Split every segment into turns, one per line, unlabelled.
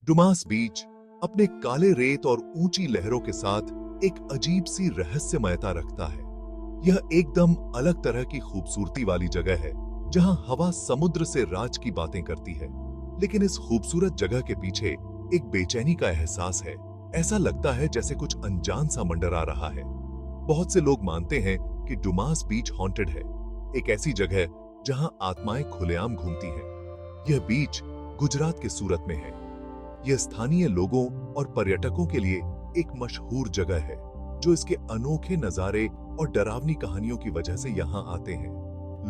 Dumas बीच अपने काले रेत और ऊंची लहरों के साथ एक अजीब सी रहस्यमयता रखता है। यह एकदम अलग तरह की खूबसूरती वाली जगह है, जहां हवा समुद्र से राज की बातें करती है। लेकिन इस खूबसूरत जगह के पीछे एक बेचैनी का एहसास है। ऐसा लगता है जैसे कुछ अनजान सा मंडरा रहा है। बहुत से लोग मानते हैं कि डुमास बीच हॉन्टेड है, एक ऐसी जगह जहां आत्माएं खुलेआम घूमती हैं। यह बीच गुजरात के सूरत में है। यह स्थानीय लोगों और पर्यटकों के लिए एक मशहूर जगह है, जो इसके अनोखे नजारे और डरावनी कहानियों की वजह से यहाँ आते हैं।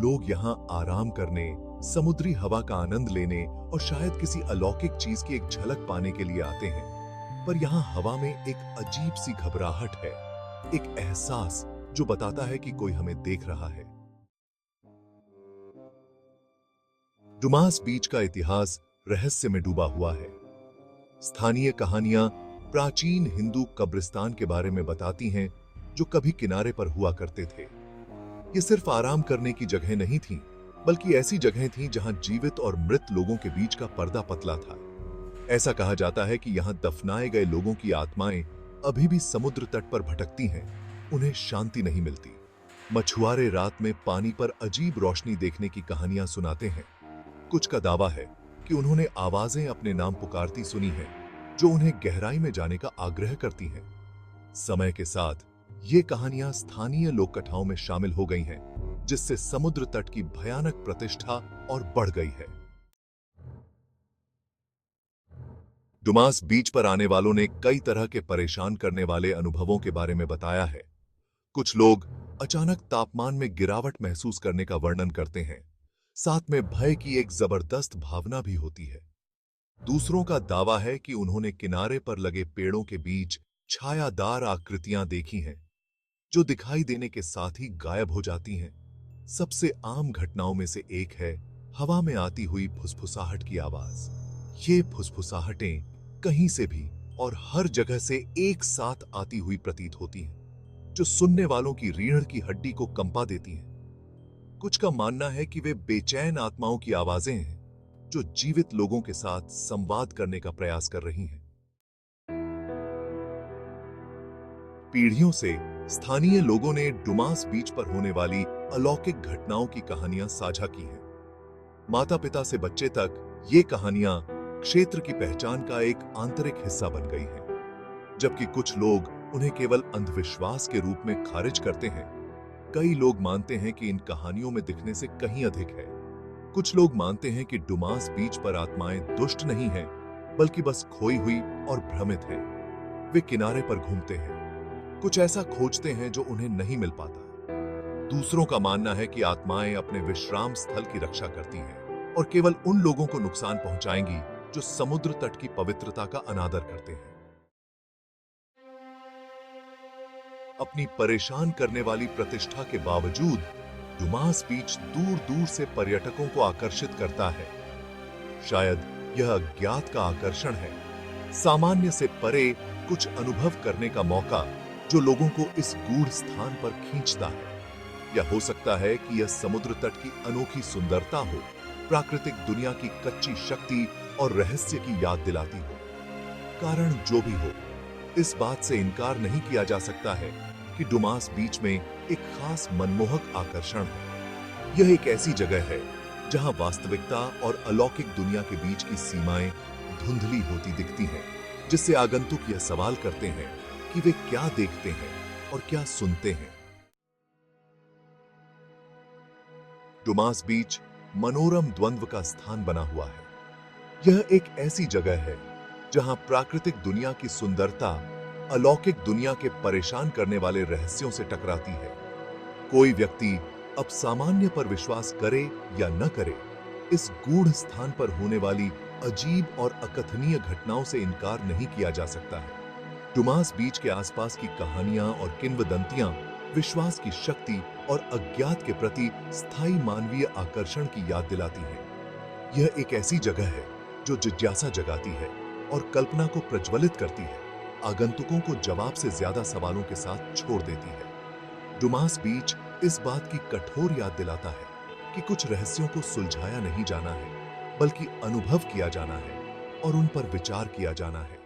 लोग यहाँ आराम करने, समुद्री हवा का आनंद लेने और शायद किसी अलौकिक चीज की एक झलक पाने के लिए आते हैं। पर यहाँ हवा में एक अजीब सी घबराहट है, एक एहसास जो बताता है कि कोई हमें देख रहा है। डुमास बीच का इतिहास रहस्य में डूबा हुआ है। स्थानीय कहानियां प्राचीन हिंदू कब्रिस्तान के बारे में बताती हैं, जो कभी किनारे पर हुआ करते थे। ये सिर्फ आराम करने की जगह नहीं थी, बल्कि ऐसी जगह थी जहां जीवित और मृत लोगों के बीच का पर्दा पतला था। ऐसा कहा जाता है कि यहां दफनाए गए लोगों की आत्माएं अभी भी समुद्र तट पर भटकती हैं, उन्हें शांति नहीं मिलती। मछुआरे रात में पानी पर अजीब रोशनी देखने की कहानियां सुनाते हैं। कुछ का दावा है कि उन्होंने आवाजें अपने नाम पुकारती सुनी हैं, जो उन्हें गहराई में जाने का आग्रह करती हैं। समय के साथ ये कहानियां स्थानीय लोक कथाओं में शामिल हो गई हैं, जिससे समुद्र तट की भयानक प्रतिष्ठा और बढ़ गई है। डुमास बीच पर आने वालों ने कई तरह के परेशान करने वाले अनुभवों के बारे में बताया है। कुछ लोग अचानक तापमान में गिरावट महसूस करने का वर्णन करते हैं, साथ में भय की एक जबरदस्त भावना भी होती है। दूसरों का दावा है कि उन्होंने किनारे पर लगे पेड़ों के बीच छायादार आकृतियां देखी हैं, जो दिखाई देने के साथ ही गायब हो जाती हैं। सबसे आम घटनाओं में से एक है हवा में आती हुई फुसफुसाहट की आवाज। ये फुसफुसाहटें कहीं से भी और हर जगह से एक साथ आती हुई प्रतीत होती हैं, जो सुनने वालों की रीढ़ की हड्डी को कंपा देती हैं। कुछ का मानना है कि वे बेचैन आत्माओं की आवाजें हैं, जो जीवित लोगों के साथ संवाद करने का प्रयास कर रही हैं। पीढ़ियों से स्थानीय लोगों ने डुमास बीच पर होने वाली अलौकिक घटनाओं की कहानियां साझा की हैं। माता पिता से बच्चे तक ये कहानियां क्षेत्र की पहचान का एक आंतरिक हिस्सा बन गई हैं। जबकि कुछ लोग उन्हें केवल अंधविश्वास के रूप में खारिज करते हैं। कई लोग मानते हैं कि इन कहानियों में दिखने से कहीं अधिक है। कुछ लोग मानते हैं कि डुमास बीच पर आत्माएं दुष्ट नहीं हैं, बल्कि बस खोई हुई और भ्रमित हैं। वे किनारे पर घूमते हैं, कुछ ऐसा खोजते हैं जो उन्हें नहीं मिल पाता। दूसरों का मानना है कि आत्माएं अपने विश्राम स्थल की रक्षा करती हैं और केवल उन लोगों को नुकसान पहुंचाएंगी जो समुद्र तट की पवित्रता का अनादर करते हैं। अपनी परेशान करने वाली प्रतिष्ठा के बावजूद डुमास बीच दूर दूर से पर्यटकों को आकर्षित करता है। शायद यह अज्ञात का आकर्षण है, सामान्य से परे कुछ अनुभव करने का मौका, जो लोगों को इस गूढ़ स्थान पर खींचता है। या हो सकता है कि यह समुद्र तट की अनोखी सुंदरता हो, प्राकृतिक दुनिया की कच्ची शक्ति और रहस्य की याद दिलाती हो। कारण जो भी हो, इस बात से इनकार नहीं किया जा सकता है कि डुमास बीच में एक खास मनमोहक आकर्षण है। यह एक ऐसी जगह है जहां वास्तविकता और अलौकिक दुनिया के बीच की सीमाएं धुंधली होती दिखती हैं, जिससे आगंतुक यह सवाल करते हैं कि वे क्या देखते हैं और क्या सुनते हैं। डुमास बीच मनोरम द्वंद्व का स्थान बना हुआ है। यह एक ऐसी जगह है जहां प्राकृतिक दुनिया की सुंदरता अलौकिक दुनिया के परेशान करने वाले रहस्यों से टकराती है। कोई व्यक्ति अब सामान्य पर विश्वास करे या न करे, इस गूढ़ स्थान पर होने वाली अजीब और अकथनीय घटनाओं से इनकार नहीं किया जा सकता है। डुमास बीच के आसपास की कहानियां और किंवदंतियां विश्वास की शक्ति और अज्ञात के प्रति स्थायी मानवीय आकर्षण की याद दिलाती हैं। यह एक ऐसी जगह है जो जिज्ञासा जगाती है और कल्पना को प्रज्वलित करती है, आगंतुकों को जवाब से ज्यादा सवालों के साथ छोड़ देती है। डुमास बीच इस बात की कठोर याद दिलाता है कि कुछ रहस्यों को सुलझाया नहीं जाना है, बल्कि अनुभव किया जाना है। और उन पर विचार किया जाना है।